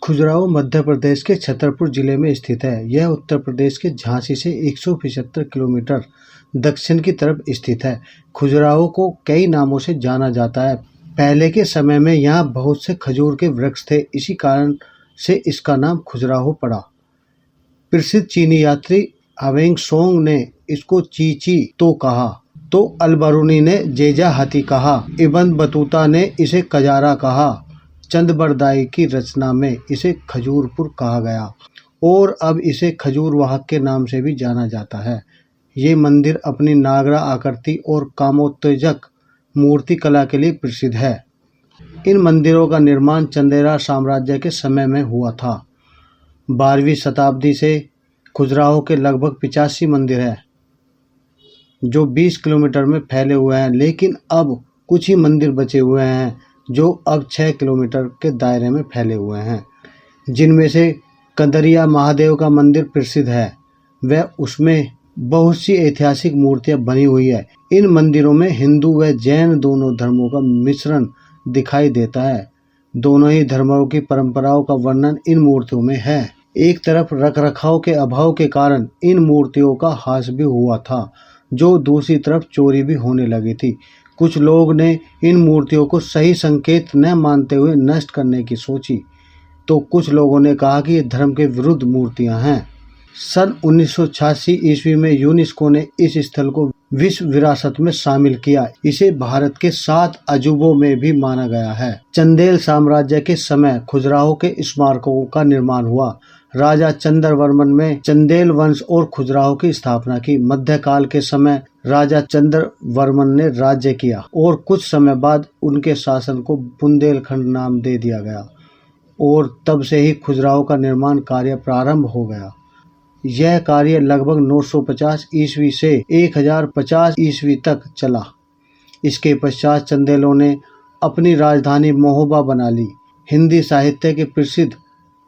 खजुराहो मध्य प्रदेश के छतरपुर जिले में स्थित है। यह उत्तर प्रदेश के झांसी से 175 किलोमीटर दक्षिण की तरफ स्थित है। खजुराहो को कई नामों से जाना जाता है। पहले के समय में यहाँ बहुत से खजूर के वृक्ष थे, इसी कारण से इसका नाम खजुराहो पड़ा। प्रसिद्ध चीनी यात्री ह्वेंगसोंग ने इसको चीची तो कहा, तो अलबरूनी ने जेजा हाथी कहा, इब्न बतूता ने इसे कजारा कहा, चंदबरदाई की रचना में इसे खजूरपुर कहा गया और अब इसे खजूर वाहक के नाम से भी जाना जाता है। ये मंदिर अपनी नागरा आकृति और कामोत्तेजक मूर्ति कला के लिए प्रसिद्ध है। इन मंदिरों का निर्माण चंदेला साम्राज्य के समय में हुआ था। 12वीं शताब्दी से खजुराहो के लगभग 85 मंदिर हैं जो 20 किलोमीटर में फैले हुए हैं, लेकिन अब कुछ ही मंदिर बचे हुए हैं जो अब 6 किलोमीटर के दायरे में फैले हुए हैं, जिनमें से कंदरिया महादेव का मंदिर प्रसिद्ध है। वह उसमें बहुत सी ऐतिहासिक मूर्तियां बनी हुई है। इन मंदिरों में हिंदू व जैन दोनों धर्मों का मिश्रण दिखाई देता है। दोनों ही धर्मों की परंपराओं का वर्णन इन मूर्तियों में है। एक तरफ रखरखाव के अभाव के कारण इन मूर्तियों का ह्रास भी हुआ था, जो दूसरी तरफ चोरी भी होने लगी थी। कुछ लोग ने इन मूर्तियों को सही संकेत न मानते हुए नष्ट करने की सोची, तो कुछ लोगों ने कहा कि ये धर्म के विरुद्ध मूर्तियां हैं। सन 1986 ईस्वी में यूनेस्को ने इस स्थल को विश्व विरासत में शामिल किया। इसे भारत के 7 अजूबों में भी माना गया है। चंदेल साम्राज्य के समय खजुराहो के स्मारकों का निर्माण हुआ। राजा चंद्रवर्मन ने चंदेल वंश और खजुराहो की स्थापना की। मध्यकाल के समय राजा चंद्रवर्मन ने राज्य किया और कुछ समय बाद उनके शासन को बुंदेलखंड नाम दे दिया गया और तब से ही खजुराहो का निर्माण कार्य प्रारंभ हो गया। यह कार्य लगभग 950 ईस्वी से 1050 ईस्वी तक चला। इसके पश्चात चंदेलों ने अपनी राजधानी महोबा बना ली। हिंदी साहित्य के प्रसिद्ध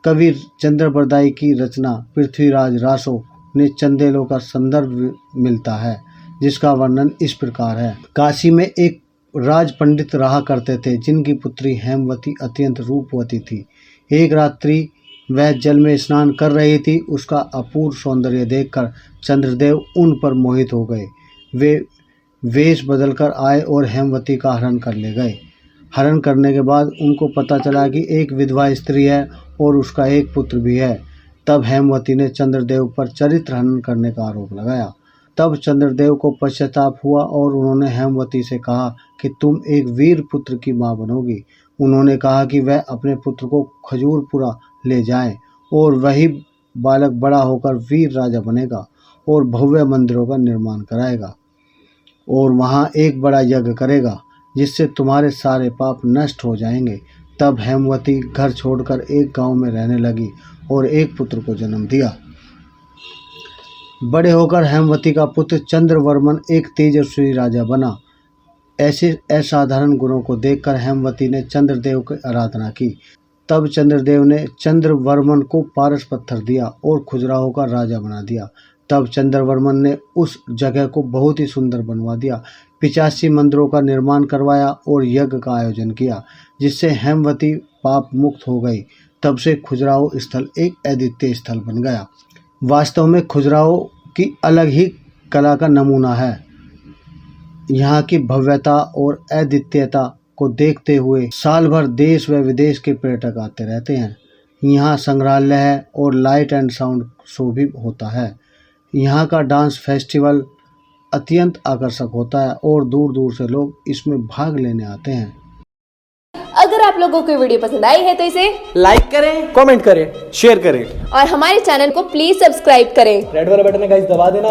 कवि चंदबरदाई की रचना पृथ्वीराज रासो ने चंदेलों का संदर्भ मिलता है, जिसका वर्णन इस प्रकार है। काशी में एक राज पंडित रहा करते थे, जिनकी पुत्री हेमवती अत्यंत रूपवती थी। एक रात्रि वह जल में स्नान कर रही थी। उसका अपूर्व सौंदर्य देखकर चंद्रदेव उन पर मोहित हो गए। वे वेश बदलकर आए और हेमवती का हरण कर ले गए। हरण करने के बाद उनको पता चला कि एक विधवा स्त्री है और उसका एक पुत्र भी है। तब हेमवती ने चंद्रदेव पर चरित्र हनन करने का आरोप लगाया। तब चंद्रदेव को पश्चाताप हुआ और उन्होंने हेमवती से कहा कि तुम एक वीर पुत्र की मां बनोगी। उन्होंने कहा कि वह अपने पुत्र को खजूरपुरा ले जाएं और वही बालक बड़ा होकर वीर राजा बनेगा और भव्य मंदिरों का निर्माण कराएगा और वहां एक बड़ा यज्ञ करेगा, जिससे तुम्हारे सारे पाप नष्ट हो जाएंगे। तब हेमवती घर छोड़कर एक गांव में रहने लगी और एक पुत्र को जन्म दिया। बड़े होकर हेमवती का पुत्र चंद्रवर्मन एक तेजस्वी राजा बना। ऐसे असाधारण गुणों को देखकर हेमवती ने चंद्रदेव की आराधना की। तब चंद्रदेव ने चंद्रवर्मन को पारस पत्थर दिया और खजुराहो का राजा बना दिया। तब चंद्रवर्मन ने उस जगह को बहुत ही सुंदर बनवा दिया। 85 मंदिरों का निर्माण करवाया और यज्ञ का आयोजन किया, जिससे हेमवती पाप मुक्त हो गई। तब से खजुराहो स्थल एक अद्वितीय स्थल बन गया। वास्तव में खजुराहो की अलग ही कला का नमूना है। यहाँ की भव्यता और अद्वितीयता को देखते हुए साल भर देश व विदेश के पर्यटक आते रहते हैं। यहाँ संग्रहालय है और लाइट एंड साउंड शो भी होता है। यहाँ का डांस फेस्टिवल अत्यंत आकर्षक होता है और दूर दूर से लोग इसमें भाग लेने आते हैं। अगर आप लोगों को वीडियो पसंद आई है तो इसे लाइक करें, कमेंट करें, शेयर करें और हमारे चैनल को प्लीज सब्सक्राइब करें। रेड वाला बटन गाइस दबा देना।